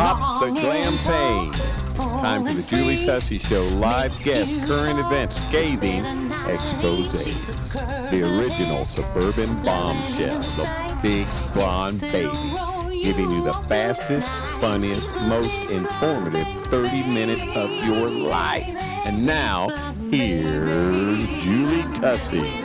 Pop the glam pain. It's time for the Julie Tussey Show live guest current event scathing expose. The original suburban bombshell, the big blonde baby, giving you the fastest, funniest, most informative 30 minutes of your life. And now, here's Julie Tussey.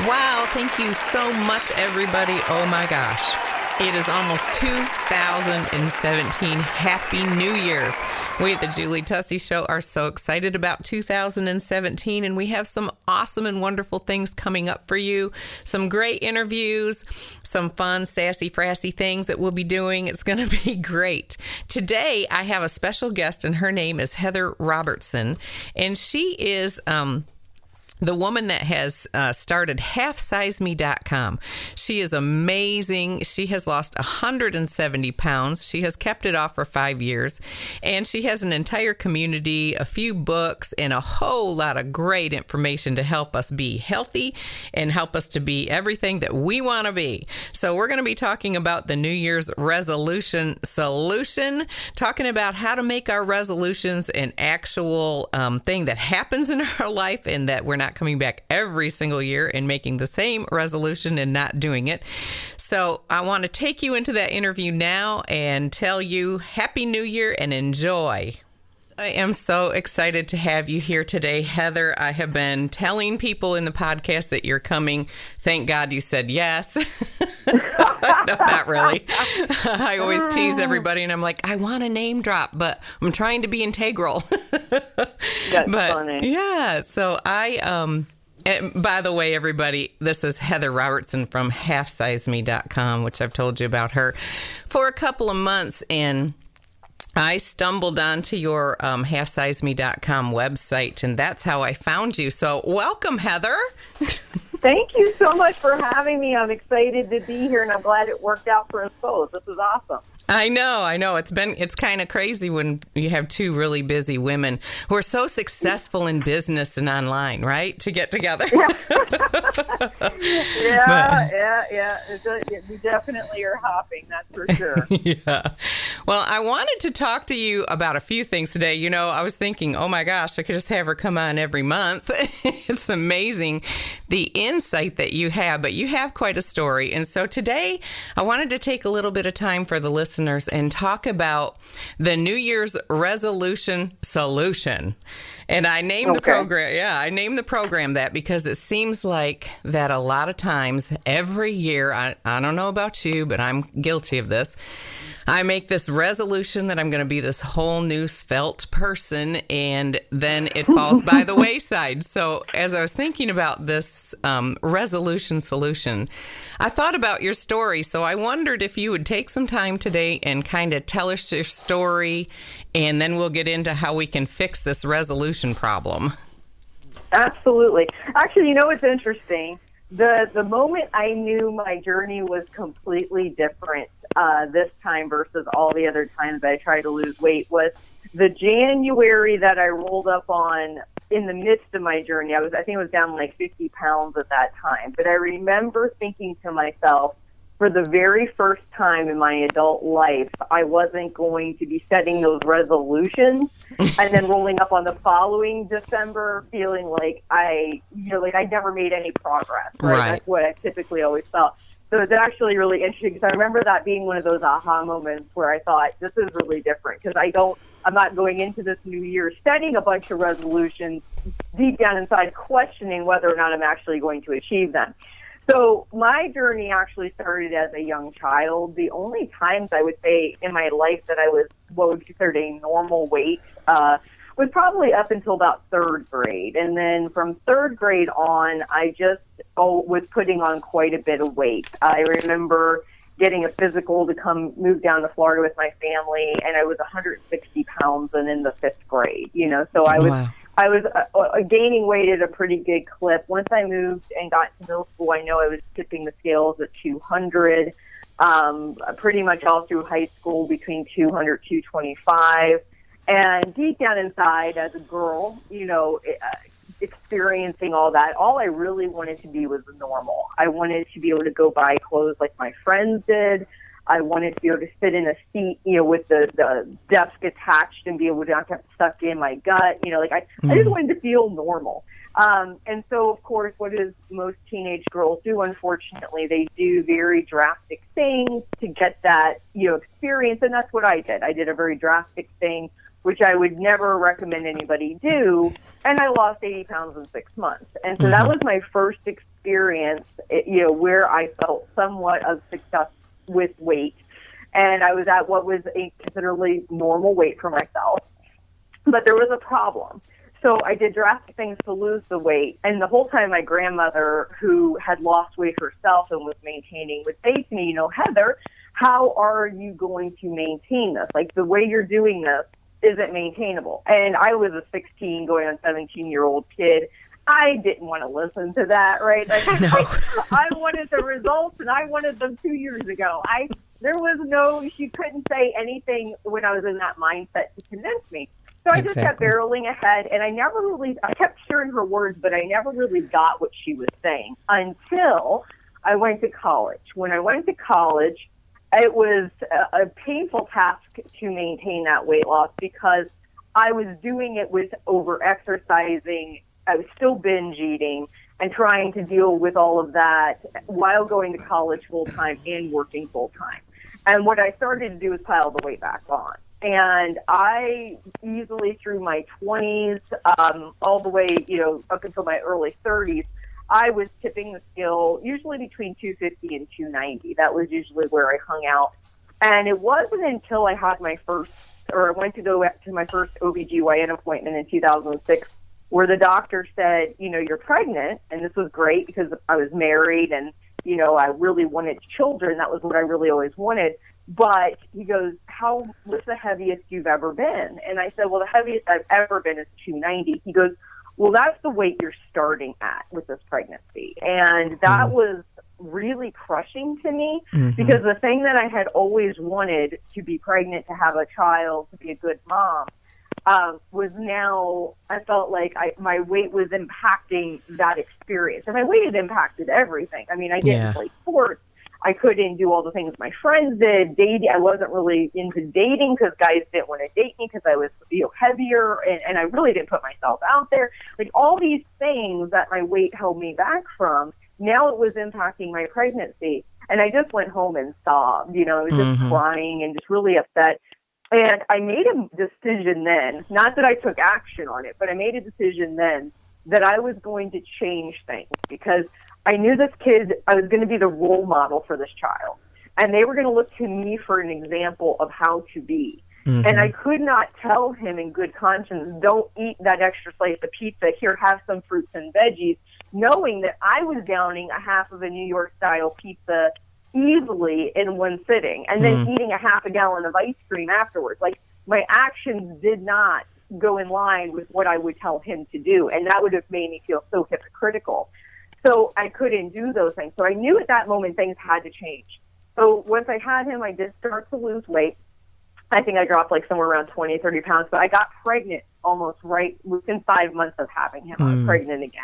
Wow, thank you so much, everybody. Oh my gosh. It is almost 2017. Happy New Year's. We at the Julie Tussey Show are so excited about 2017, and we have some awesome and wonderful things coming up for you. Some great interviews, some fun, sassy, frassy things that we'll be doing. It's going to be great. Today, I have a special guest, and her name is Heather Robertson, and she is the woman that has started halfsizeme.com. She is amazing. She has lost 170 pounds. She has kept it off for 5 years. And she has an entire community, a few books, and a whole lot of great information to help us be healthy and help us to be everything that we want to be. So we're going to be talking about the New Year's resolution solution, talking about how to make our resolutions an actual thing that happens in our life and that we're not coming back every single year and making the same resolution and not doing it. So I want to take you into that interview now and tell you Happy New Year and enjoy. I am so excited to have you here today, Heather. I have been telling people in the podcast that you're coming. Thank God you said yes. No, not really. I always tease everybody, and I'm like, I want a name drop, but I'm trying to be integral. That's funny. Yeah, so by the way, everybody, this is Heather Robertson from halfsizeme.com, which I've told you about her for a couple of months, and I stumbled onto your halfsizeme.com website, and that's how I found you. So welcome, Heather. Thank you so much for having me. I'm excited to be here, and I'm glad it worked out for us both. This is awesome. I know. It's kind of crazy when you have two really busy women who are so successful in business and online, right? To get together. Yeah. We definitely are hopping, that's for sure. Yeah. Well, I wanted to talk to you about a few things today. You know, I was thinking, oh my gosh, I could just have her come on every month. It's amazing the insight that you have, but you have quite a story. And so today I wanted to take a little bit of time for the listeners and talk about the New Year's resolution solution. And I named the program. Yeah, I named the program that because it seems like that a lot of times every year, I don't know about you, but I'm guilty of this. I make this resolution that I'm going to be this whole new svelte person, and then it falls by the wayside. So as I was thinking about this resolution solution, I thought about your story. So I wondered if you would take some time today and kind of tell us your story, and then we'll get into how we can fix this resolution problem. Absolutely. Actually, you know what's interesting? The moment I knew my journey was completely different this time versus all the other times I tried to lose weight was the January that I rolled up on in the midst of my journey. I think I was down like 50 pounds at that time. But I remember thinking to myself, for the very first time in my adult life, I wasn't going to be setting those resolutions and then rolling up on the following December feeling like I never made any progress. Right? That's what I typically always felt. So it's actually really interesting because I remember that being one of those aha moments where I thought, this is really different because I'm not going into this new year setting a bunch of resolutions deep down inside questioning whether or not I'm actually going to achieve them. So my journey actually started as a young child. The only times I would say in my life that I was what would be considered a normal weight was probably up until about third grade. And then from third grade on, I just was putting on quite a bit of weight. I remember getting a physical to move down to Florida with my family, and I was 160 pounds and in the fifth grade, so I was... Wow. I was gaining weight at a pretty good clip. Once I moved and got to middle school, I know I was tipping the scales at 200. pretty much all through high school, between 200, 225. And deep down inside, as a girl, experiencing all that, all I really wanted to be was normal. I wanted to be able to go buy clothes like my friends did. I wanted to be able to sit in a seat, with the desk attached and be able to not get stuck in my gut. I just wanted to feel normal. And so, of course, what does most teenage girls do? Unfortunately, they do very drastic things to get that, experience. And that's what I did. I did a very drastic thing, which I would never recommend anybody do. And I lost 80 pounds in 6 months. And so that was my first experience, where I felt somewhat of success with weight. And I was at what was a considerably normal weight for myself. But there was a problem. So I did drastic things to lose the weight. And the whole time my grandmother, who had lost weight herself and was maintaining, would say to me, Heather, how are you going to maintain this? Like, the way you're doing this isn't maintainable. And I was a 16 going on 17-year-old kid. I didn't want to listen to that, right? No. I wanted the results, and I wanted them 2 years ago. She couldn't say anything when I was in that mindset to convince me. So I just kept barreling ahead, and I kept hearing her words, but I never really got what she was saying until I went to college. When I went to college, it was a painful task to maintain that weight loss because I was doing it with over-exercising. I was still binge eating and trying to deal with all of that while going to college full-time and working full-time. And what I started to do was pile the weight back on. And I easily, through my 20s, all the way, up until my early 30s, I was tipping the scale usually between 250 and 290. That was usually where I hung out. And it wasn't until I had I went to go to my first OBGYN appointment in 2006, where the doctor said, you're pregnant. And this was great because I was married and, I really wanted children. That was what I really always wanted. But he goes, what's the heaviest you've ever been? And I said, well, the heaviest I've ever been is 290. He goes, well, that's the weight you're starting at with this pregnancy. And that was really crushing to me because the thing that I had always wanted, to be pregnant, to have a child, to be a good mom, was now, I felt like my weight was impacting that experience. And my weight had impacted everything. I mean, I didn't play sports. I couldn't do all the things my friends did. Dating, I wasn't really into dating because guys didn't want to date me because I was, heavier, and I really didn't put myself out there. Like, all these things that my weight held me back from, now it was impacting my pregnancy. And I just went home and sobbed. I was just crying and just really upset. And I made a decision then, not that I took action on it, but I made a decision then that I was going to change things because I knew this kid, I was going to be the role model for this child. And they were going to look to me for an example of how to be. And I could not tell him in good conscience, don't eat that extra slice of pizza. Here, have some fruits and veggies, knowing that I was downing a half of a New York-style pizza easily in one sitting and then eating a half a gallon of ice cream afterwards. Like, my actions did not go in line with what I would tell him to do. And that would have made me feel so hypocritical. So I couldn't do those things. So I knew at that moment things had to change. So once I had him, I did start to lose weight. I think I dropped like somewhere around 20, 30 pounds, but I got pregnant almost right within 5 months of having him. I was pregnant again.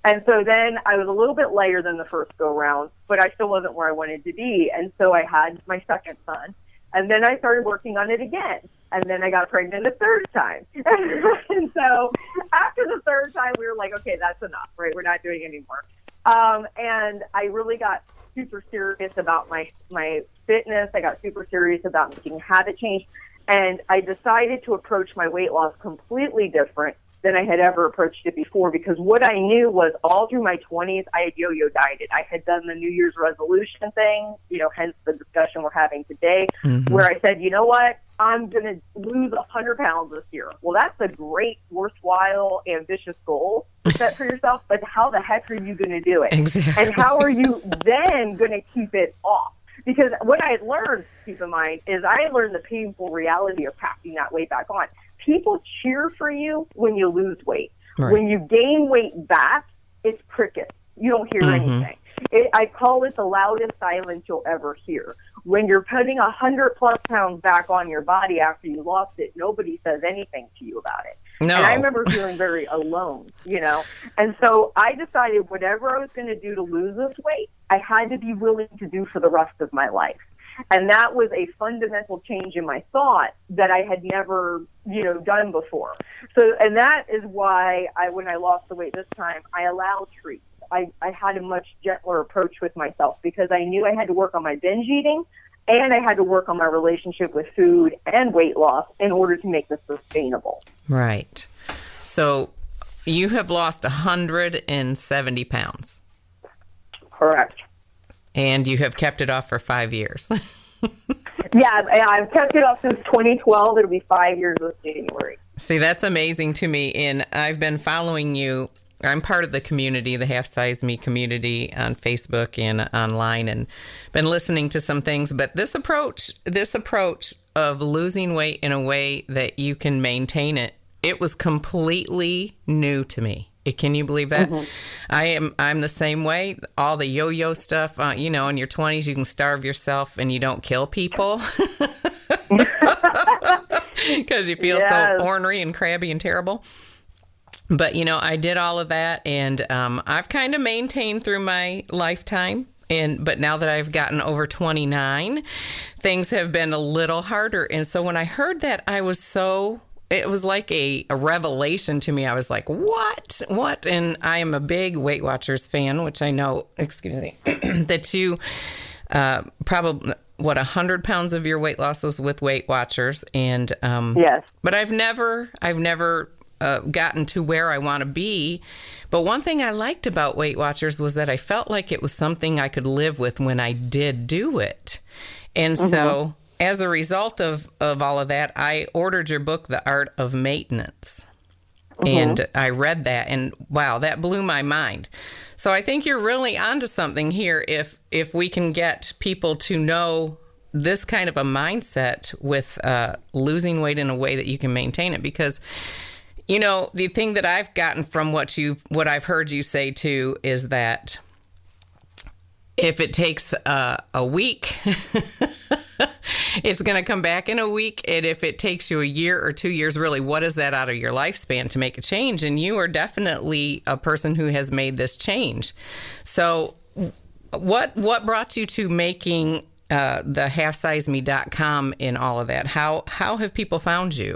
And so then I was a little bit lighter than the first go round, but I still wasn't where I wanted to be. And so I had my second son. And then I started working on it again. And then I got pregnant a third time. And so after the third time, we were like, okay, that's enough, right? We're not doing it anymore. And I really got super serious about my fitness. I got super serious about making a habit change. And I decided to approach my weight loss completely different than I had ever approached it before, because what I knew was all through my 20s, I had yo-yo dieted. I had done the New Year's resolution thing, hence the discussion we're having today, where I said, you know what, I'm going to lose 100 pounds this year. Well, that's a great, worthwhile, ambitious goal to set for yourself, but how the heck are you going to do it? Exactly. And how are you then going to keep it off? Because what I had learned, keep in mind, is I had learned the painful reality of packing that weight back on. People cheer for you when you lose weight. Right. When you gain weight back, it's crickets. You don't hear anything. I call it the loudest silence you'll ever hear. When you're putting 100+ pounds back on your body after you lost it, nobody says anything to you about it. No. And I remember feeling very alone, you know. And so I decided whatever I was going to do to lose this weight, I had to be willing to do for the rest of my life. And that was a fundamental change in my thought that I had never, you know, done before. So, and that is why when I lost the weight this time, I allowed treats. I had a much gentler approach with myself because I knew I had to work on my binge eating and I had to work on my relationship with food and weight loss in order to make this sustainable. Right. So you have lost 170 pounds. Correct. And you have kept it off for 5 years. Yeah, I've kept it off since 2012. It'll be 5 years this January. See, that's amazing to me. And I've been following you. I'm part of the community, the Half Size Me community on Facebook and online, and been listening to some things. But this approach of losing weight in a way that you can maintain it, it was completely new to me. Can you believe that? Mm-hmm. I'm the same way. All the yo-yo stuff, you know, in your 20s, you can starve yourself and you don't kill people because you feel so ornery and crabby and terrible. But, you know, I did all of that, and I've kind of maintained through my lifetime. But now that I've gotten over 29, things have been a little harder. And so when I heard that, it was like a revelation to me. I was like, what? And I am a big Weight Watchers fan, which I know, that you probably, 100 pounds of your weight loss was with Weight Watchers. And yes. But I've never gotten to where I want to be. But one thing I liked about Weight Watchers was that I felt like it was something I could live with when I did do it. And so as a result of all of that, I ordered your book, The Art of Maintenance. And I read that, and wow, that blew my mind. So I think you're really onto something here if we can get people to know this kind of a mindset with losing weight in a way that you can maintain it. Because, you know, the thing that I've gotten from what I've heard you say too is that if it takes a week, it's going to come back in a week. And if it takes you a year or 2 years, really, what is that out of your lifespan to make a change? And you are definitely a person who has made this change. So what brought you to making the halfsizeme.com and all of that? How have people found you?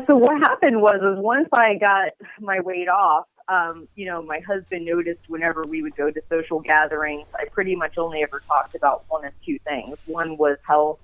So what happened was once I got my weight off, you know, my husband noticed whenever we would go to social gatherings, I pretty much only ever talked about one of two things. One was health,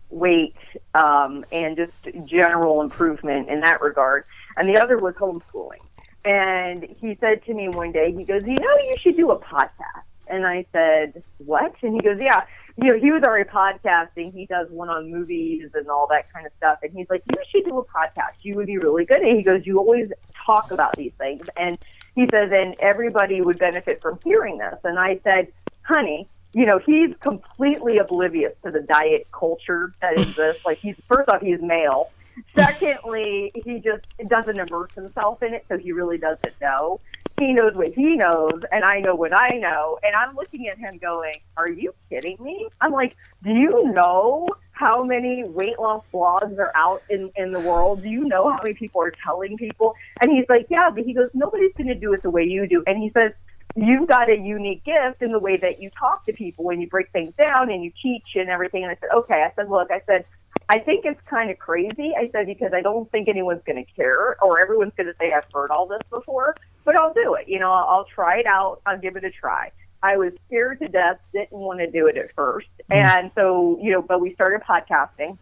weight, and just general improvement in that regard. And the other was homeschooling. And he said to me one day, he goes, you know, you should do a podcast. And I said, what? And he goes, yeah. You know, he was already podcasting. He does one on movies and all that kind of stuff. And he's like, you should do a podcast. You would be really good. And he goes, you always talk about these things. And he says, and everybody would benefit from hearing this. And I said, honey, you know, he's completely oblivious to the diet culture that exists. Like, first off, he's male. Secondly, he just doesn't immerse himself in it, so he really doesn't know. He knows what he knows, and I know what I know. And I'm looking at him going, are you kidding me? I'm like, do you know how many weight loss blogs are out in the world? Do you know how many people are telling people? And he's like, yeah, but he goes, nobody's going to do it the way you do. And he says, you've got a unique gift in the way that you talk to people when you break things down and you teach and everything. And I said, okay. I said, look, I think it's kind of crazy. I said, because I don't think anyone's going to care or everyone's going to say, I've heard all this before, but I'll do it. You know, I'll try it out. I'll give it a try. I was scared to death, didn't want to do it at first. And so, you know, but we started podcasting.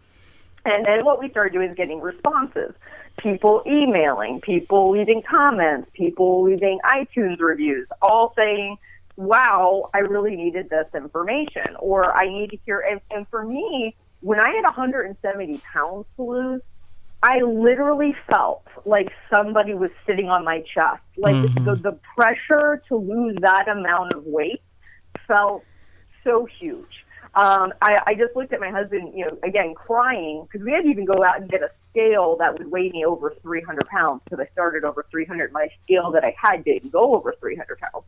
And then what we started doing is getting responses. People emailing, people leaving comments, people leaving iTunes reviews, all saying, wow, I really needed this information, or I need to hear. And for me, when I had 170 pounds to lose, I literally felt like somebody was sitting on my chest. Like the pressure to lose that amount of weight felt so huge. I just looked at my husband, you know, again, crying, because we had to even go out and get a scale that would weigh me over 300 pounds, because I started over 300. My scale that I had didn't go over 300 pounds.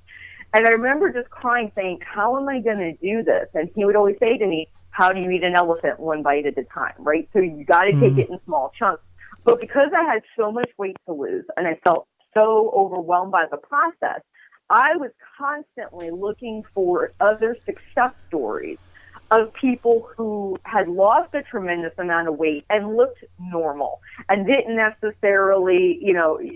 And I remember just crying, saying, how am I going to do this? And he would always say to me, how do you eat an elephant one bite at a time, right? So you got to take it in small chunks. But because I had so much weight to lose and I felt so overwhelmed by the process, I was constantly looking for other success stories of people who had lost a tremendous amount of weight and looked normal and didn't necessarily,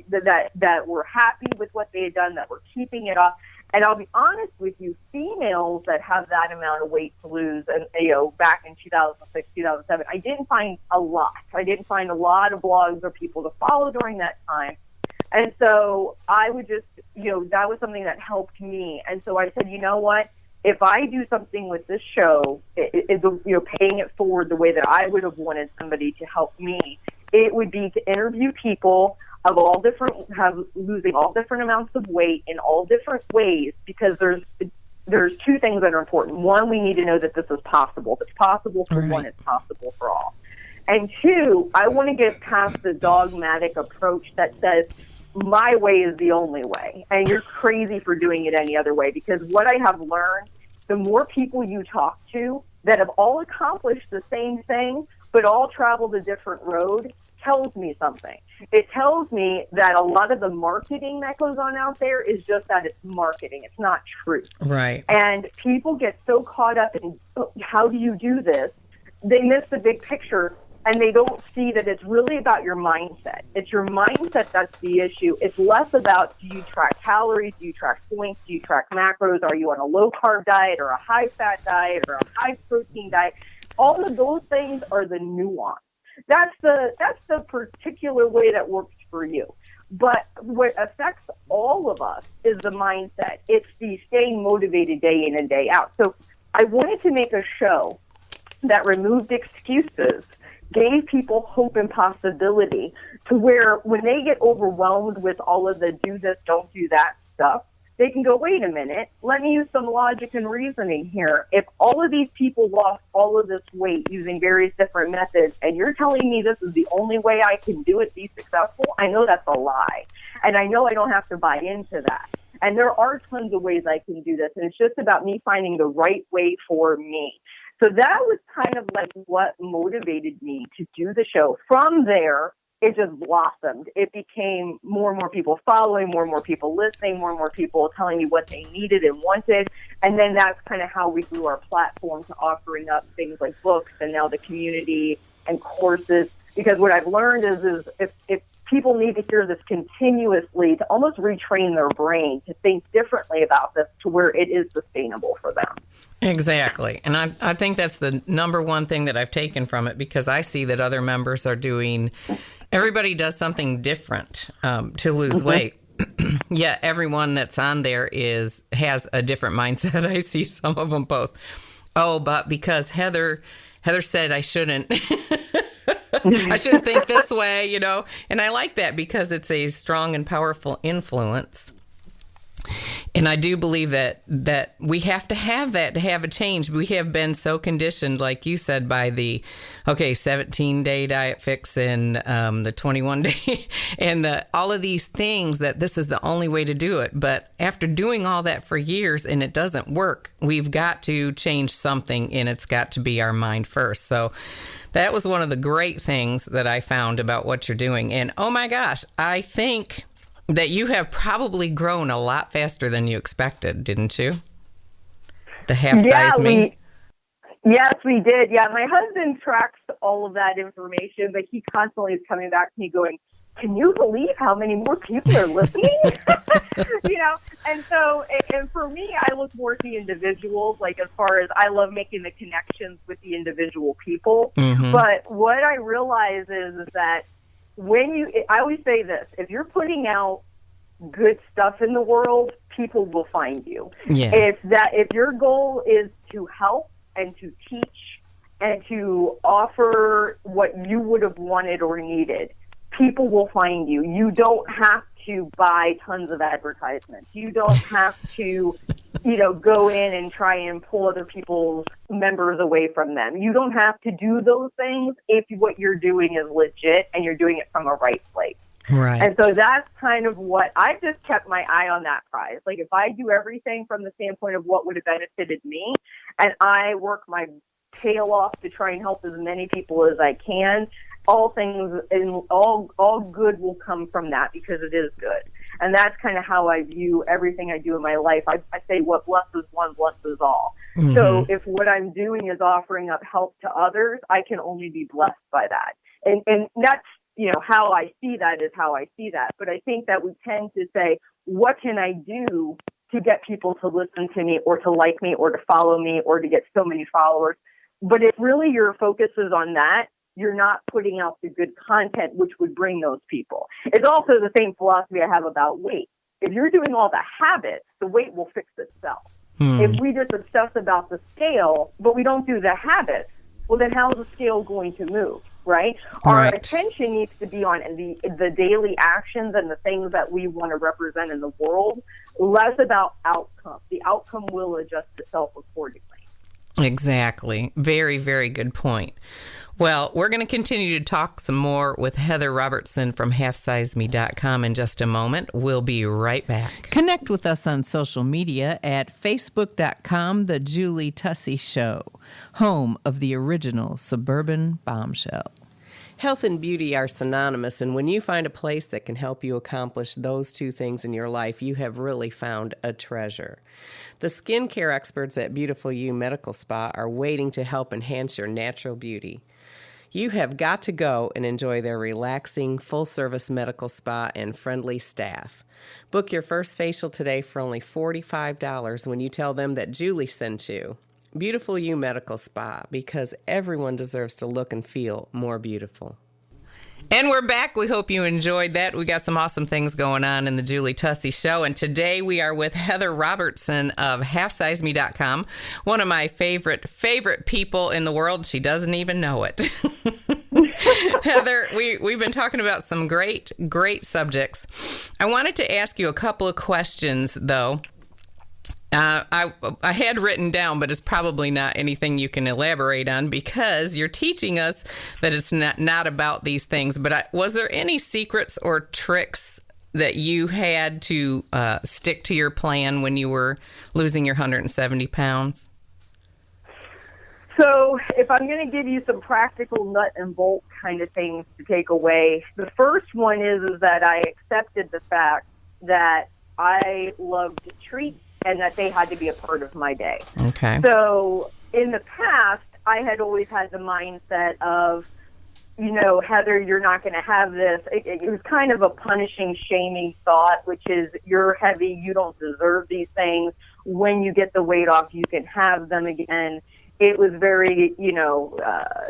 that were happy with what they had done, that were keeping it off. And I'll be honest with you, females that have that amount of weight to lose, and back in 2006, 2007, I didn't find a lot. I didn't find a lot of blogs or people to follow during that time. And so I would just, that was something that helped me. And so I said, you know what? If I do something with this show, paying it forward the way that I would have wanted somebody to help me, it would be to interview people of all different, losing all different amounts of weight in all different ways, because there's two things that are important. One, we need to know that this is possible. If it's possible for one, it's possible for all. And two, I want to get past the dogmatic approach that says, my way is the only way, and you're crazy for doing it any other way. Because what I have learned, the more people you talk to that have all accomplished the same thing, but all traveled a different road, tells me something. It tells me that a lot of the marketing that goes on out there is just that it's marketing. It's not truth. Right. And people get so caught up in, how do you do this? They miss the big picture. And they don't see that it's really about your mindset. It's your mindset that's the issue. It's less about, do you track calories, do you track points, do you track macros, are you on a low-carb diet or a high-fat diet or a high-protein diet? All of those things are the nuance. That's the particular way that works for you. But what affects all of us is the mindset. It's the staying motivated day in and day out. So I wanted to make a show that removed excuses, gave people hope and possibility, to where when they get overwhelmed with all of the do this, don't do that stuff, they can go, wait a minute, let me use some logic and reasoning here. If all of these people lost all of this weight using various different methods, and you're telling me this is the only way I can do it, be successful, I know that's a lie. And I know I don't have to buy into that. And there are tons of ways I can do this, and it's just about me finding the right way for me. So that was kind of like what motivated me to do the show. From there, it just blossomed. It became more and more people following, more and more people listening, more and more people telling me what they needed and wanted. And then that's kind of how we grew our platform to offering up things like books and now the community and courses. Because what I've learned is if people need to hear this continuously to almost retrain their brain to think differently about this to where it is sustainable for them. Exactly. And I think that's the number one thing that I've taken from it, because I see that other members are doing, everybody does something different to lose weight. Yeah, everyone that's on there has a different mindset. I see some of them post, but because Heather said I shouldn't. I shouldn't think this way, and I like that because it's a strong and powerful influence. And I do believe that we have to have that to have a change. We have been so conditioned, like you said, by the 17-day diet fix and the 21-day and all of these things, that this is the only way to do it. But after doing all that for years and it doesn't work, we've got to change something, and it's got to be our mind first. So that was one of the great things that I found about what you're doing. And oh my gosh, I think that you have probably grown a lot faster than you expected, didn't you? The half-size me. Yes, we did. Yeah, my husband tracks all of that information, but he constantly is coming back to me going, can you believe how many more people are listening? And so, and for me, I look more at the individuals, like as far as I love making the connections with the individual people. Mm-hmm. But what I realize is that I always say this, if you're putting out good stuff in the world, people will find you. Yeah. If your goal is to help and to teach and to offer what you would have wanted or needed, people will find you. You don't have to buy tons of advertisements. You don't have to, go in and try and pull other people's members away from them. You don't have to do those things if what you're doing is legit and you're doing it from a right place. Right. And so that's kind of what I just kept my eye on that prize. Like if I do everything from the standpoint of what would have benefited me, and I work my tail off to try and help as many people as I can, all things and all good will come from that because it is good. And that's kind of how I view everything I do in my life. I say what blesses one blesses all. Mm-hmm. So if what I'm doing is offering up help to others, I can only be blessed by that. And that's, how I see that is how I see that. But I think that we tend to say, what can I do to get people to listen to me or to like me or to follow me or to get so many followers? But if really your focus is on that, you're not putting out the good content, which would bring those people. It's also the same philosophy I have about weight. If you're doing all the habits, the weight will fix itself. If we just obsess about the scale, but we don't do the habits, well, then how is the scale going to move, right? Our attention needs to be on the daily actions and the things that we want to represent in the world, less about outcome. The outcome will adjust itself accordingly. Exactly. Very, very good point. Well, we're going to continue to talk some more with Heather Robertson from halfsizeme.com in just a moment. We'll be right back. Connect with us on social media at facebook.com, The Julie Tussey Show, home of the original suburban bombshell. Health and beauty are synonymous, and when you find a place that can help you accomplish those two things in your life, you have really found a treasure. The skincare experts at Beautiful You Medical Spa are waiting to help enhance your natural beauty. You have got to go and enjoy their relaxing, full-service medical spa and friendly staff. Book your first facial today for only $45 when you tell them that Julie sent you. Beautiful You Medical Spa, because everyone deserves to look and feel more beautiful. And we're back. We hope you enjoyed that. We got some awesome things going on in the Julie Tussey Show. And today we are with Heather Robertson of halfsizeme.com, one of my favorite people in the world. She doesn't even know it. Heather, we've been talking about some great subjects. I wanted to ask you a couple of questions, though. I had written down, but it's probably not anything you can elaborate on because you're teaching us that it's not about these things. But was there any secrets or tricks that you had to stick to your plan when you were losing your 170 pounds? So if I'm going to give you some practical nut and bolt kind of things to take away, the first one is that I accepted the fact that I loved treats and that they had to be a part of my day. Okay. So in the past, I had always had the mindset of, Heather, you're not going to have this. It was kind of a punishing, shaming thought, which is you're heavy, you don't deserve these things. When you get the weight off, you can have them again. It was very,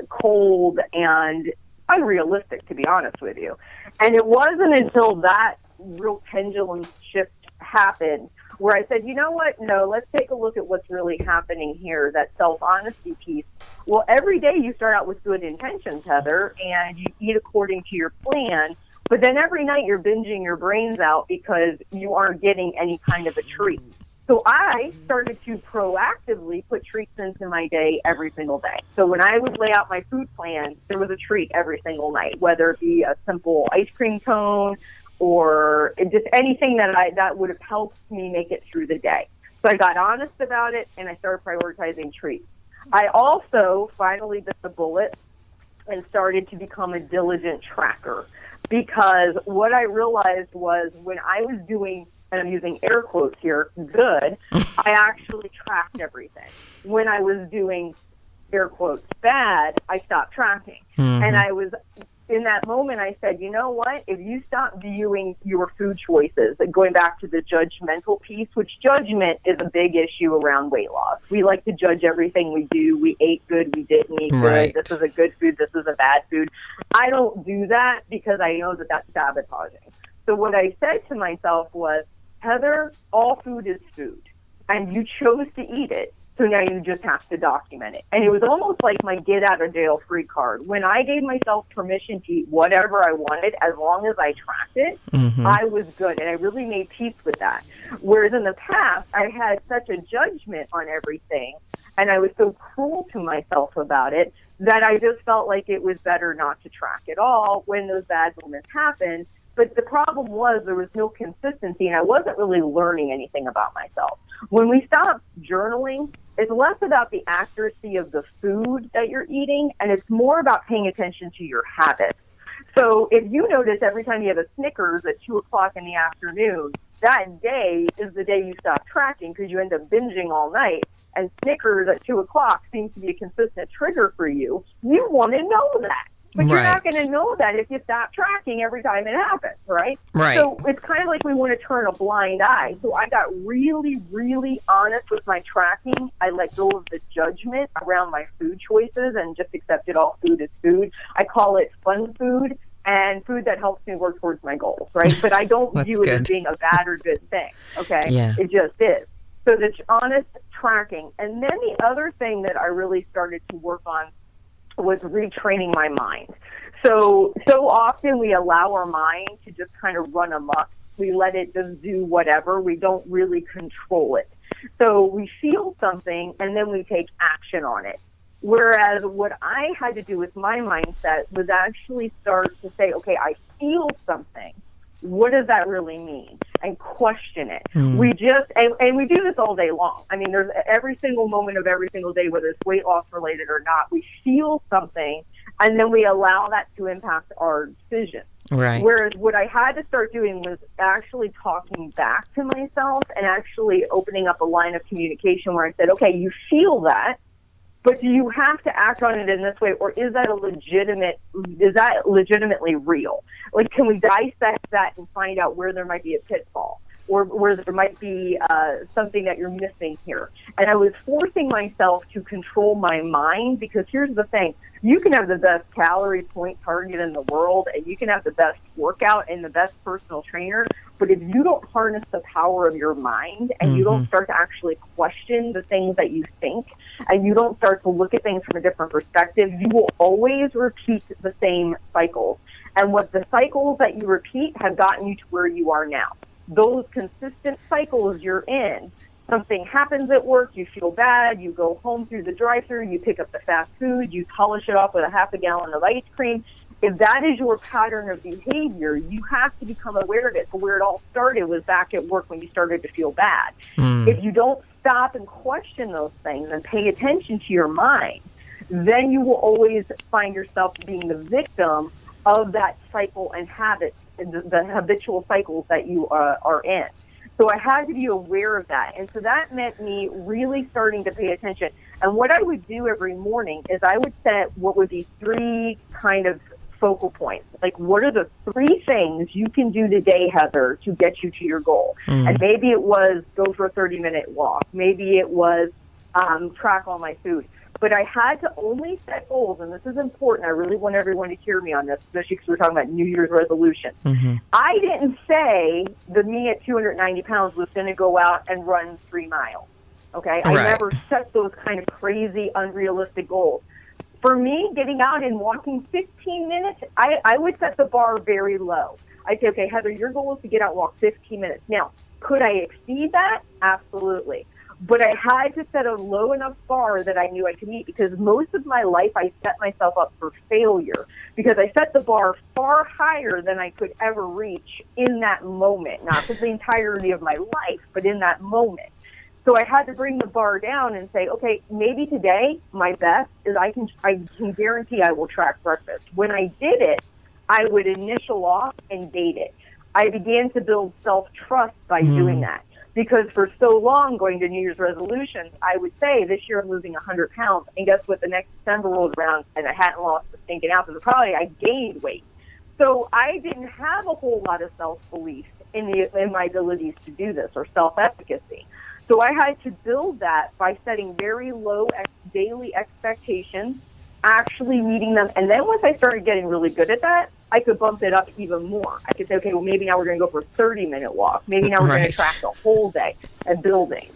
cold and unrealistic, to be honest with you. And it wasn't until that real pendulum shift happened where I said, you know what? No, let's take a look at what's really happening here, that self-honesty piece. Well, every day you start out with good intentions, Heather, and you eat according to your plan, but then every night you're binging your brains out because you aren't getting any kind of a treat. So I started to proactively put treats into my day every single day. So when I would lay out my food plan, there was a treat every single night, whether it be a simple ice cream cone or just anything that would have helped me make it through the day. So I got honest about it, and I started prioritizing treats. I also finally bit the bullet and started to become a diligent tracker, because what I realized was when I was doing, and I'm using air quotes here, good, I actually tracked everything. When I was doing, air quotes, bad, I stopped tracking. Mm-hmm. And I was, in that moment, I said, you know what? If you stop viewing your food choices, going back to the judgmental piece, which judgment is a big issue around weight loss. We like to judge everything we do. We ate good, we didn't eat good. Right. This is a good food, this is a bad food. I don't do that because I know that that's sabotaging. So what I said to myself was, Heather, all food is food, and you chose to eat it. So now you just have to document it. And it was almost like my get-out-of-jail-free card. When I gave myself permission to eat whatever I wanted, as long as I tracked it, mm-hmm. I was good. And I really made peace with that. Whereas in the past, I had such a judgment on everything, and I was so cruel to myself about it, that I just felt like it was better not to track at all when those bad moments happened. But the problem was there was no consistency, and I wasn't really learning anything about myself. When we stopped journaling, it's less about the accuracy of the food that you're eating, and it's more about paying attention to your habits. So if you notice every time you have a Snickers at 2 o'clock in the afternoon, that day is the day you stop tracking because you end up binging all night, and Snickers at 2 o'clock seems to be a consistent trigger for you. You want to know that. But you're not going to know that if you stop tracking every time it happens, right? Right. So it's kind of like we want to turn a blind eye. So I got really, really honest with my tracking. I let go of the judgment around my food choices and just accepted all food as food. I call it fun food and food that helps me work towards my goals, right? But I don't view it as being a bad or good thing, okay? Yeah. It just is. So the honest tracking. And then the other thing that I really started to work on was retraining my mind. So often we allow our mind to just kind of run amok. We let it just do whatever. We don't really control it. So we feel something and then we take action on it. Whereas what I had to do with my mindset was actually start to say, okay, I feel something. What does that really mean? And question it. We just, and we do this all day long. I mean, there's every single moment of every single day, whether it's weight loss related or not, we feel something and then we allow that to impact our decision. Right. Whereas what I had to start doing was actually talking back to myself and actually opening up a line of communication where I said, okay, you feel that, but do you have to act on it in this way, or is that legitimately real? Like, can we dissect that and find out where there might be a pitfall or where there might be something that you're missing here? And I was forcing myself to control my mind because here's the thing. You can have the best calorie point target in the world and you can have the best workout and the best personal trainer, but if you don't harness the power of your mind and you don't start to actually question the things that you think and you don't start to look at things from a different perspective, you will always repeat the same cycles. And what the cycles that you repeat have gotten you to where you are now. Those consistent cycles you're in, something happens at work, you feel bad, you go home through the drive-thru, you pick up the fast food, you polish it off with a half a gallon of ice cream. If that is your pattern of behavior, you have to become aware of it. So where it all started was back at work when you started to feel bad. If you don't stop and question those things and pay attention to your mind, then you will always find yourself being the victim of that cycle and habit, the habitual cycles that you are in. So I had to be aware of that. And so that meant me really starting to pay attention. And what I would do every morning is I would set what would be 3 kind of focal points. Like, what are the 3 things you can do today, Heather, to get you to your goal? And maybe it was go for a 30-minute walk. Maybe it was track all my food. But I had to only set goals, and this is important. I really want everyone to hear me on this, especially because we're talking about New Year's resolution. I didn't say that me at 290 pounds was going to go out and run 3 miles. Okay? I never set those kind of crazy, unrealistic goals. For me, getting out and walking 15 minutes, I would set the bar very low. I'd say, okay, Heather, your goal is to get out and walk 15 minutes. Now, could I exceed that? Absolutely. But I had to set a low enough bar that I knew I could meet because most of my life I set myself up for failure because I set the bar far higher than I could ever reach in that moment, not for the entirety of my life, but in that moment. So I had to bring the bar down and say, okay, maybe today my best is I can guarantee I will track breakfast. When I did it, I would initial off and date it. I began to build self-trust by doing that. Because for so long, going to New Year's resolutions, I would say, this year I'm losing 100 pounds. And guess what? The next December rolled around and I hadn't lost the stinking ounces. Probably I gained weight. So I didn't have a whole lot of self-belief in my abilities to do this or self-efficacy. So I had to build that by setting very low daily expectations, actually meeting them. And then once I started getting really good at that, I could bump it up even more. I could say, okay, well, maybe now we're going to go for a 30-minute walk. Maybe now we're going to track the whole day and building.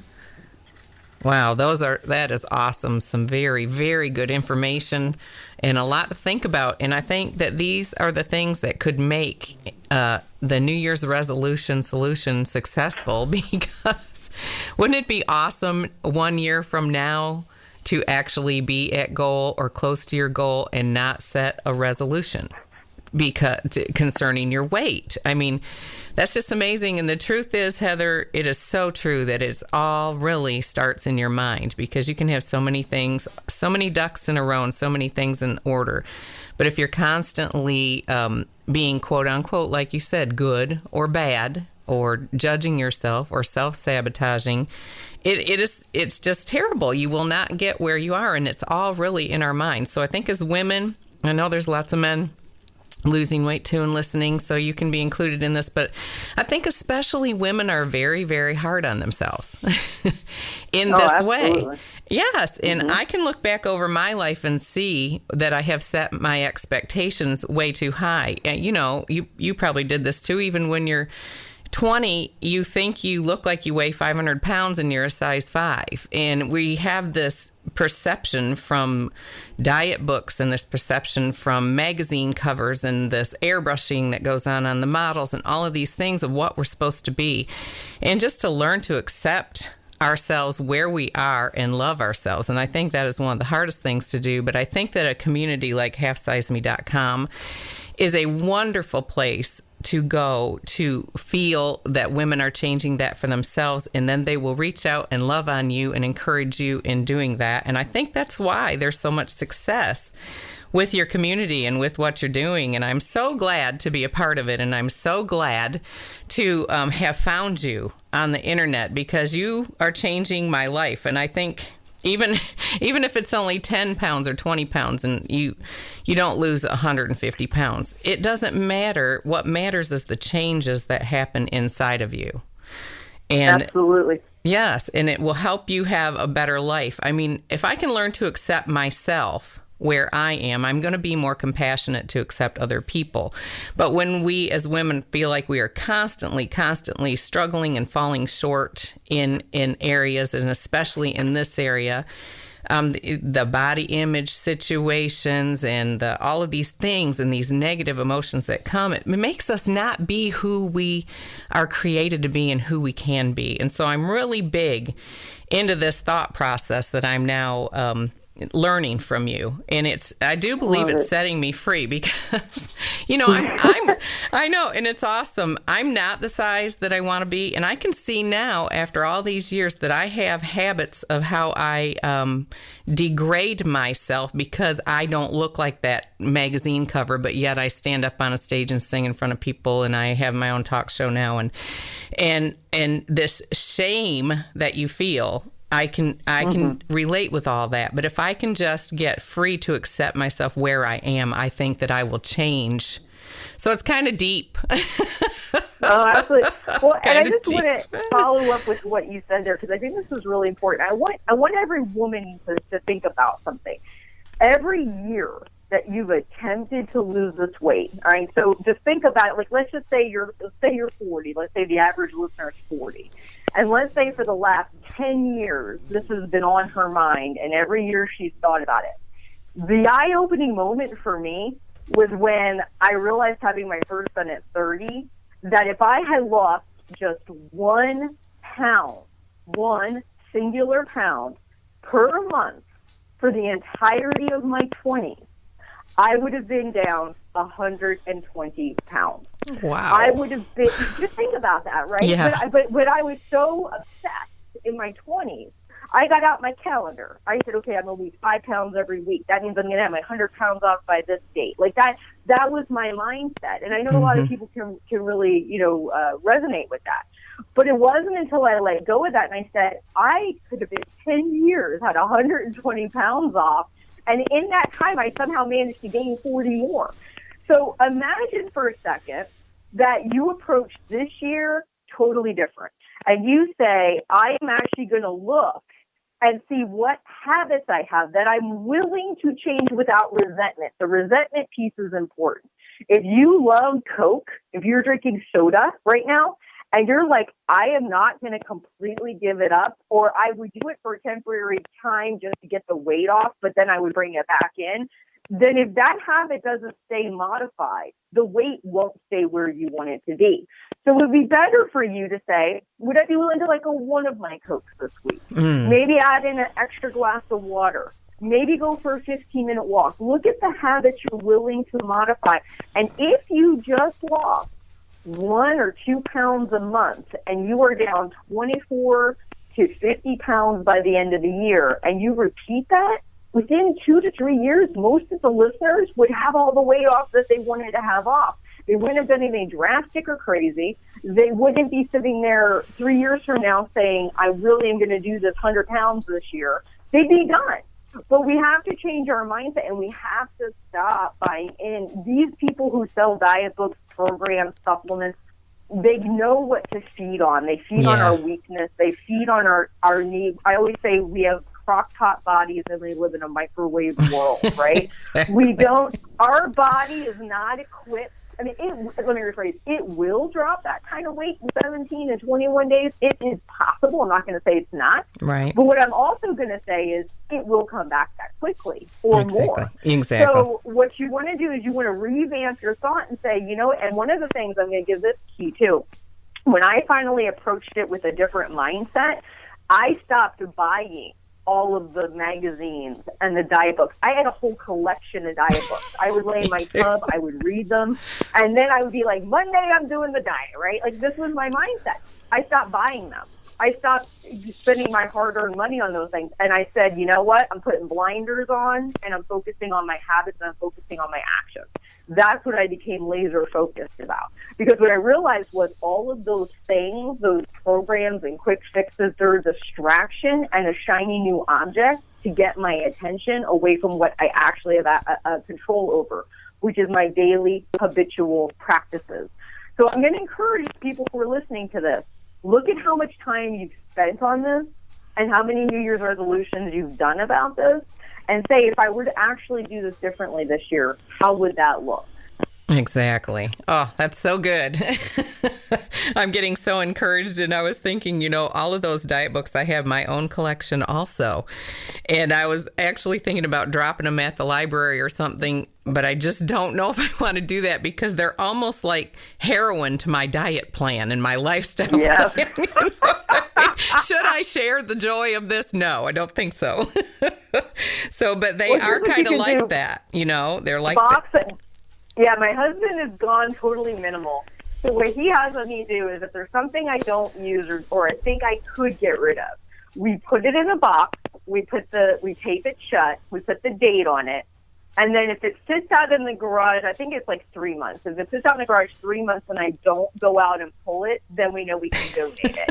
Wow, that is awesome. Some very, very good information and a lot to think about. And I think that these are the things that could make the New Year's resolution solution successful because wouldn't it be awesome 1 year from now to actually be at goal or close to your goal and not set a resolution? concerning your weight. I mean, that's just amazing. And the truth is, Heather, it is so true that it's all really starts in your mind, because you can have so many things, so many ducks in a row and so many things in order. But if you're constantly being, quote unquote, like you said, good or bad, or judging yourself or self-sabotaging, it's just terrible. You will not get where you are, and it's all really in our minds. So I think as women, I know there's lots of men losing weight too and listening, so you can be included in this, but I think especially women are very, very hard on themselves in this absolutely. way. Yes, and I can look back over my life and see that I have set my expectations way too high. And you probably did this too. Even when you're 20, you think you look like you weigh 500 pounds and you're a size 5. And we have this perception from diet books and this perception from magazine covers and this airbrushing that goes on the models and all of these things of what we're supposed to be. And just to learn to accept ourselves where we are and love ourselves. And I think that is one of the hardest things to do. But I think that a community like halfsizeme.com is a wonderful place to go to feel that women are changing that for themselves, and then they will reach out and love on you and encourage you in doing that. And I think that's why there's so much success with your community and with what you're doing. And I'm so glad to be a part of it, and I'm so glad to have found you on the internet, because you are changing my life. And I think even if it's only 10 pounds or 20 pounds and you don't lose 150 pounds, it doesn't matter. What matters is the changes that happen inside of you. And absolutely. Yes, and it will help you have a better life. I mean, if I can learn to accept myself where I am, I'm going to be more compassionate to accept other people. But when we as women feel like we are constantly struggling and falling short in areas, and especially in this area, the body image situations and all of these things and these negative emotions that come, it makes us not be who we are created to be and who we can be. And so I'm really big into this thought process that I'm now learning from you, and I do believe it's setting me free, because I know, and it's awesome. I'm not the size that I want to be, and I can see now after all these years that I have habits of how I degrade myself because I don't look like that magazine cover, but yet I stand up on a stage and sing in front of people, and I have my own talk show now, and this shame that you feel, I can relate with all that. But if I can just get free to accept myself where I am, I think that I will change. So it's kind of deep. Oh, absolutely. Well, and I just want to follow up with what you said there, because I think this is really important. I want every woman to think about something. Every year that you've attempted to lose this weight, all right? So just think about it. Like, let's just say you're 40. Let's say the average listener is 40. And let's say for the last 10 years, this has been on her mind, and every year she's thought about it. The eye-opening moment for me was when I realized, having my first son at 30, that if I had lost just 1 pound, 1 singular pound per month for the entirety of my 20s, I would have been down 120 pounds. Wow. I would have been, just think about that, right? Yeah. But I was so obsessed in my 20s, I got out my calendar. I said, okay, I'm going to lose 5 pounds every week. That means I'm going to have my 100 pounds off by this date. Like that was my mindset. And I know a lot of people can really, resonate with that. But it wasn't until I let go of that and I said, I could have been 10 years, had 120 pounds off. And in that time, I somehow managed to gain 40 more. So imagine for a second that you approach this year totally different. And you say, I am actually going to look and see what habits I have that I'm willing to change without resentment. The resentment piece is important. If you love Coke, if you're drinking soda right now, and you're like, I am not going to completely give it up, or I would do it for a temporary time just to get the weight off, but then I would bring it back in, then if that habit doesn't stay modified, the weight won't stay where you want it to be. So it would be better for you to say, would I be willing to let go one of my Cokes this week? Maybe add in an extra glass of water. Maybe go for a 15-minute walk. Look at the habits you're willing to modify. And if you just lost 1 or 2 pounds a month and you are down 24 to 50 pounds by the end of the year, and you repeat that, within 2 to 3 years, most of the listeners would have all the weight off that they wanted to have off. They wouldn't have done anything drastic or crazy. They wouldn't be sitting there 3 years from now saying, I really am going to do this 100 pounds this year. They'd be done. But we have to change our mindset, and we have to stop buying in. These people who sell diet books, programs, supplements, they know what to feed on. They feed on our weakness. They feed on our need. I always say we have crock-pot bodies and we live in a microwave world, right? Our body is not equipped. I mean, let me rephrase. It will drop that kind of weight in 17 and 21 days. It is possible. I'm not going to say it's not. Right. But what I'm also going to say is it will come back that quickly or more. Exactly. So what you want to do is you want to revamp your thought and say, and one of the things I'm going to give this key too, when I finally approached it with a different mindset, I stopped buying all of the magazines and the diet books. I had a whole collection of diet books. I would lay in my tub, I would read them, and then I would be like, Monday I'm doing the diet, right? Like, this was my mindset. I stopped buying them. I stopped spending my hard-earned money on those things, and I said, you know what? I'm putting blinders on, and I'm focusing on my habits, and I'm focusing on my actions. That's what I became laser focused about. Because what I realized was all of those things, those programs and quick fixes, they're a distraction and a shiny new object to get my attention away from what I actually have a control over, which is my daily habitual practices. So I'm going to encourage people who are listening to this, look at how much time you've spent on this and how many New Year's resolutions you've done about this, and say, if I were to actually do this differently this year, how would that look? Exactly. Oh, that's so good. I'm getting so encouraged, and I was thinking, all of those diet books, I have my own collection also. And I was actually thinking about dropping them at the library or something, but I just don't know if I want to do that because they're almost like heroin to my diet plan and my lifestyle plan. Should I share the joy of this? No, I don't think so. But they are kind of like that, they're like that. Yeah, my husband has gone totally minimal. So what he has me do is if there's something I don't use or I think I could get rid of, we put it in a box, we tape it shut, we put the date on it, and then if it sits out in the garage, I think it's like 3 months. If it sits out in the garage 3 months and I don't go out and pull it, then we know we can donate it.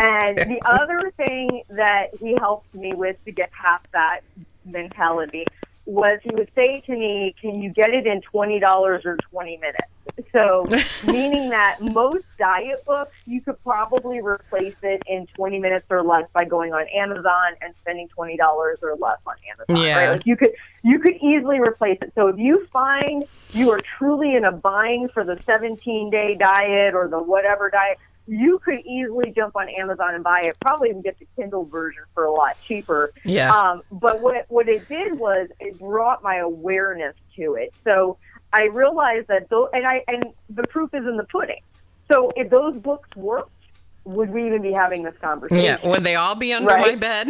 And the other thing that he helped me with to get past that mentality was he would say to me, can you get it in $20 or 20 minutes? So meaning that most diet books, you could probably replace it in 20 minutes or less by going on Amazon and spending $20 or less on Amazon. Yeah. Right? Like you could easily replace it. So if you find you are truly in a bind for the 17-day diet or the whatever diet, you could easily jump on Amazon and buy it, probably even get the Kindle version for a lot cheaper. Yeah. But what it did was it brought my awareness to it. So I realized that and the proof is in the pudding. So if those books worked, would we even be having this conversation? Yeah, would they all be under my bed?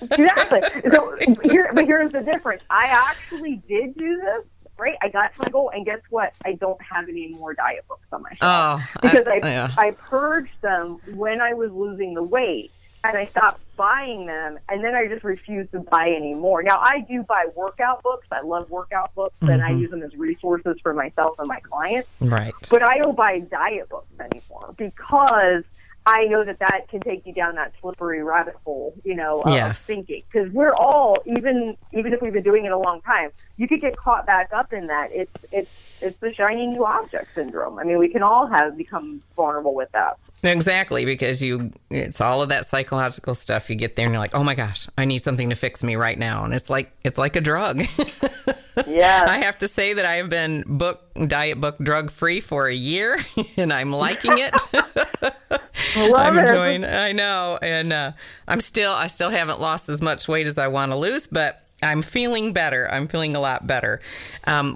Exactly. So here's the difference. I actually did do this. Right, I got to my goal, and guess what? I don't have any more diet books on my shelf because I purged them when I was losing the weight, and I stopped buying them, and then I just refused to buy any more. Now I do buy workout books. I love workout books, and I use them as resources for myself and my clients. Right. But I don't buy diet books anymore because I know that can take you down that slippery rabbit hole, of thinking. Because we're all, even if we've been doing it a long time, you could get caught back up in that. It's the shiny new object syndrome. I mean, we can all become vulnerable with that. Exactly, because it's all of that psychological stuff. You get there and you're like, oh my gosh, I need something to fix me right now. And it's like a drug. Yeah. I have to say that I have been diet book drug free for a year and I'm liking it. I'm enjoying it. I know. And I still haven't lost as much weight as I want to lose, but I'm feeling better. I'm feeling a lot better.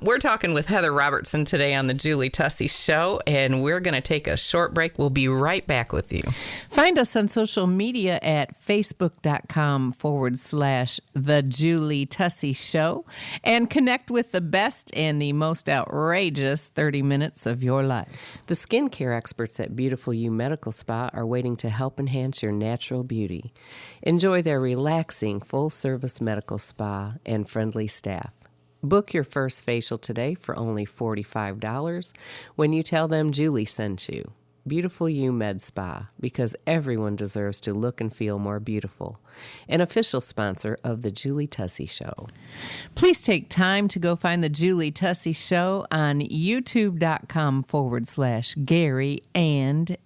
We're talking with Heather Robertson today on the Julie Tussey Show, and we're going to take a short break. We'll be right back with you. Find us on social media at facebook.com/The Julie Tussey Show and connect with the best and the most outrageous 30 minutes of your life. The skincare experts at Beautiful You Medical Spa are waiting to help enhance your natural beauty. Enjoy their relaxing full-service medical spa and friendly staff. Book your first facial today for only $45 when you tell them Julie sent you. Beautiful You Med Spa, because everyone deserves to look and feel more beautiful. An official sponsor of the Julie Tussey Show. Please take time to go find the Julie Tussey Show on youtube.com/Gary and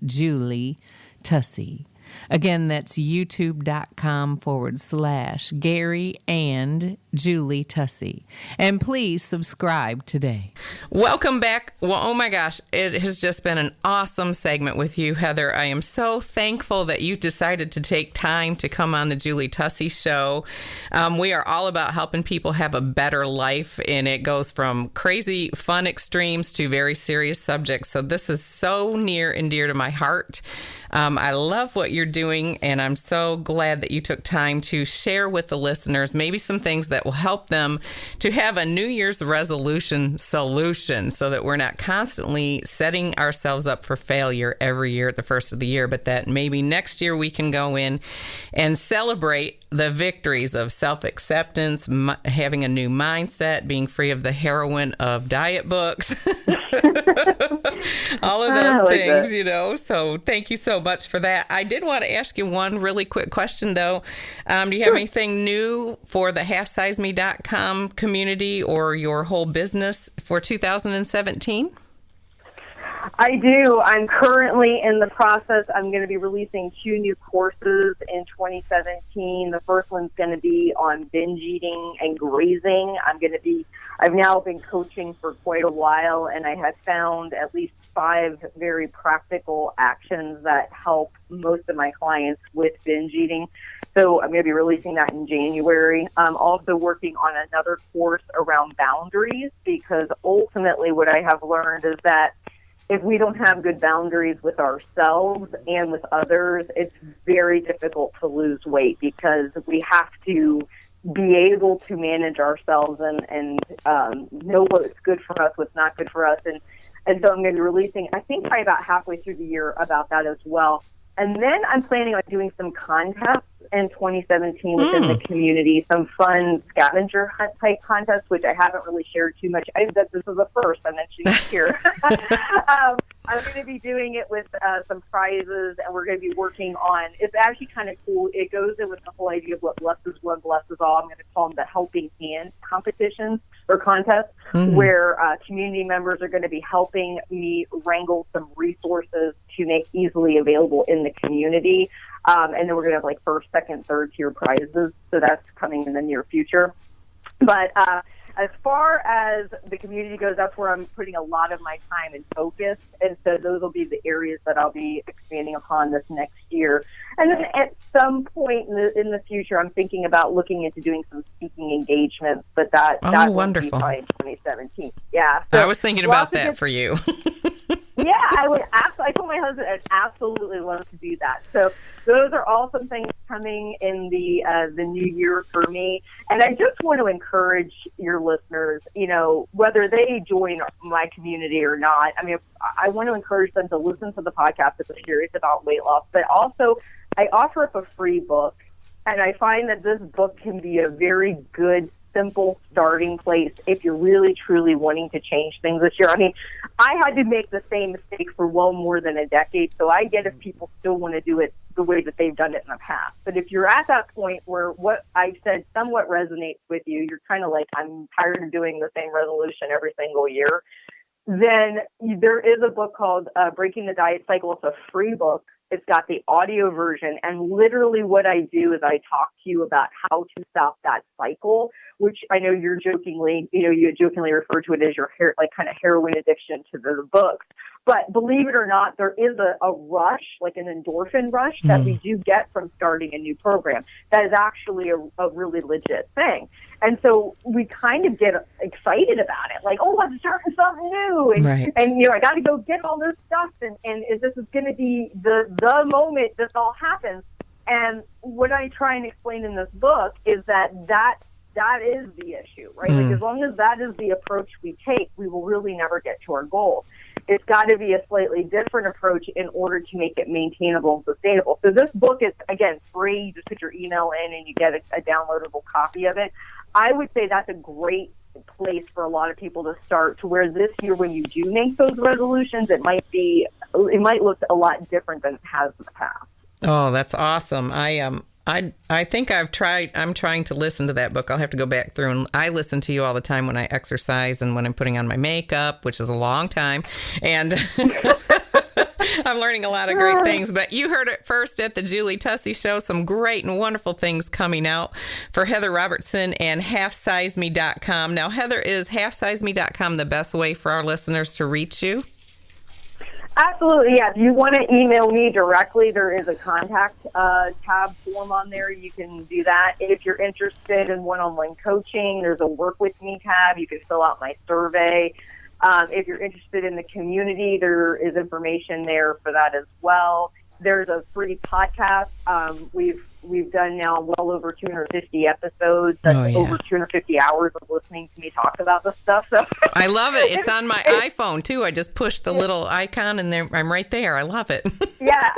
Julie Tussey. Again, that's youtube.com/Gary and Julie Tussey. And please subscribe today. Welcome back. Well, oh my gosh, it has just been an awesome segment with you, Heather. I am so thankful that you decided to take time to come on the Julie Tussey Show. We are all about helping people have a better life, and it goes from crazy fun extremes to very serious subjects. So this is so near and dear to my heart. I love what you're doing, and I'm so glad that you took time to share with the listeners maybe some things that will help them to have a New Year's resolution solution so that we're not constantly setting ourselves up for failure every year at the first of the year, but that maybe next year we can go in and celebrate the victories of self-acceptance, having a new mindset, being free of the heroin of diet books, all of those things, you know. So thank you so much for that. I did want to ask you one really quick question, though. Do you have anything new for the halfsizeme.com community or your whole business for 2017? I do. I'm currently in the process. I'm going to be releasing 2 new courses in 2017. The first one's going to be on binge eating and grazing. I've now been coaching for quite a while, and I have found at least 5 very practical actions that help most of my clients with binge eating. So I'm going to be releasing that in January. I'm also working on another course around boundaries, because ultimately what I have learned is that if we don't have good boundaries with ourselves and with others, it's very difficult to lose weight, because we have to be able to manage ourselves and know what's good for us, what's not good for us. And so I'm going to be releasing, I think, probably about halfway through the year about that as well. And then I'm planning on doing some contests in 2017 within the community, some fun scavenger hunt type contests, which I haven't really shared too much. This is the first I'm mentioning here. I'm going to be doing it with some prizes, and we're going to be working on, it's actually kind of cool. It goes in with the whole idea of what blesses one, blesses all. I'm going to call them the helping hand competitions or contests, where community members are going to be helping me wrangle some resources to make easily available in the community. And then we're going to have like first, second, third tier prizes. So that's coming in the near future. But as far as the community goes, that's where I'm putting a lot of my time and focus. And so those will be the areas that I'll be expanding upon this next year. And then at some point in the future, I'm thinking about looking into doing some speaking engagements, but that will be probably in 2017. Yeah. So I was thinking about that for you. Yeah, I told my husband I'd absolutely love to do that. So those are all some things coming in the new year for me. And I just want to encourage your listeners, you know, whether they join my community or not. I mean, I want to encourage them to listen to the podcast if they're serious about weight loss. But also, I offer up a free book, and I find that this book can be a very good, simple starting place if you're really, truly wanting to change things this year. I mean, I had to make the same mistake for well more than a decade, so I get if people still want to do it the way that they've done it in the past. But if you're at that point where what I said somewhat resonates with you, you're kind of like, I'm tired of doing the same resolution every single year, then there is a book called Breaking the Diet Cycle. It's a free book. It's got the audio version, and literally what I do is I talk to you about how to stop that cycle, which I know you jokingly refer to it as your kind of heroin addiction to the books. But believe it or not, there is a rush, like an endorphin rush that we do get from starting a new program. That is actually a really legit thing. And so we kind of get excited about it, like, oh, I'm starting something new. And, right. and I got to go get all this stuff. And this is going to be the moment this all happens. And what I try and explain in this book is that is the issue, right? Like, as long as that is the approach we take, we will really never get to our goals. It's got to be a slightly different approach in order to make it maintainable and sustainable. So this book is, again, free. You just put your email in and you get a downloadable copy of it. I would say that's a great place for a lot of people to start, to where this year, when you do make those resolutions, it might look a lot different than it has in the past. Oh, that's awesome. I think I'm trying to listen to that book. I'll have to go back through, and I listen to you all the time when I exercise and when I'm putting on my makeup, which is a long time. And I'm learning a lot of great things, but you heard it first at the Julie Tussey Show. Some great and wonderful things coming out for Heather Robertson and halfsizeme.com. Now, Heather, is halfsizeme.com the best way for our listeners to reach you? Absolutely, yeah. If you want to email me directly, there is a contact tab form on there. You can do that. If you're interested in one-on-one coaching, there's a work with me tab. You can fill out my survey. If you're interested in the community, there is information there for that as well. There's a free podcast. We've done now well over 250 episodes. That's over 250 hours of listening to me talk about this stuff. So I love it. It's on my iPhone too. I just push the little icon and I'm right there. I love it. Yeah,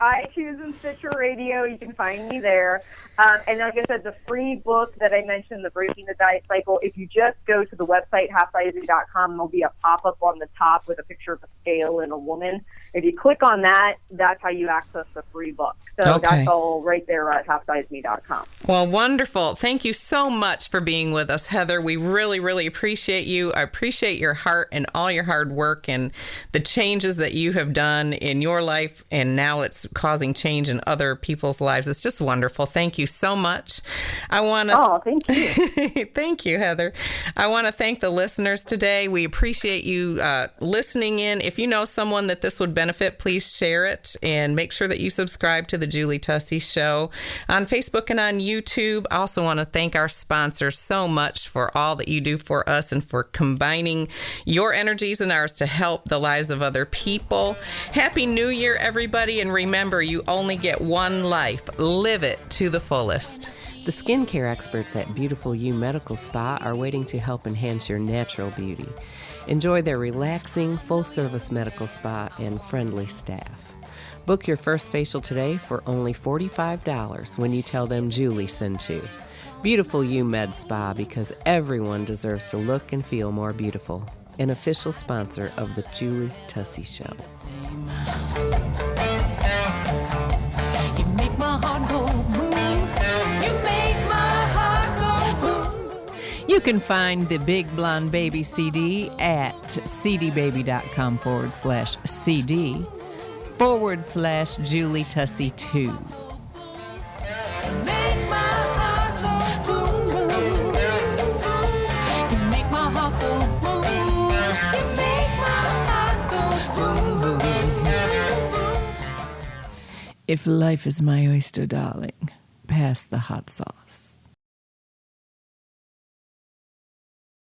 iTunes and Stitcher Radio. You can find me there. And like I said, the free book that I mentioned, The Breaking the Diet Cycle, if you just go to the website, halfsizeme.com, there'll be a pop-up on the top with a picture of a scale and a woman. If you click on that, that's how you access the free book. So that's all right there at halfsizeme.com. Well, wonderful. Thank you so much for being with us, Heather. We really, really appreciate you. I appreciate your heart and all your hard work and the changes that you have done in your life, and now it's causing change in other people's lives. It's just wonderful. Thank you so much. I want to. Oh, thank you. Thank you, Heather. I want to thank the listeners today. We appreciate you listening in. If you know someone that this would benefit, please share it and make sure that you subscribe to the Julie Tussey Show on Facebook and on YouTube. I also want to thank our sponsors so much for all that you do for us and for combining your energies and ours to help the lives of other people. Happy New Year, everybody. And remember, you only get one life. Live it to the fullest. The skincare experts at Beautiful You Medical Spa are waiting to help enhance your natural beauty. Enjoy their relaxing, full-service medical spa and friendly staff. Book your first facial today for only $45 when you tell them Julie sent you. Beautiful You Med Spa, because everyone deserves to look and feel more beautiful. An official sponsor of the Julie Tussey Show. You can find the Big Blonde Baby CD at cdbaby.com/CD/Julie Tussey 2. If life is my oyster, darling, pass the hot sauce.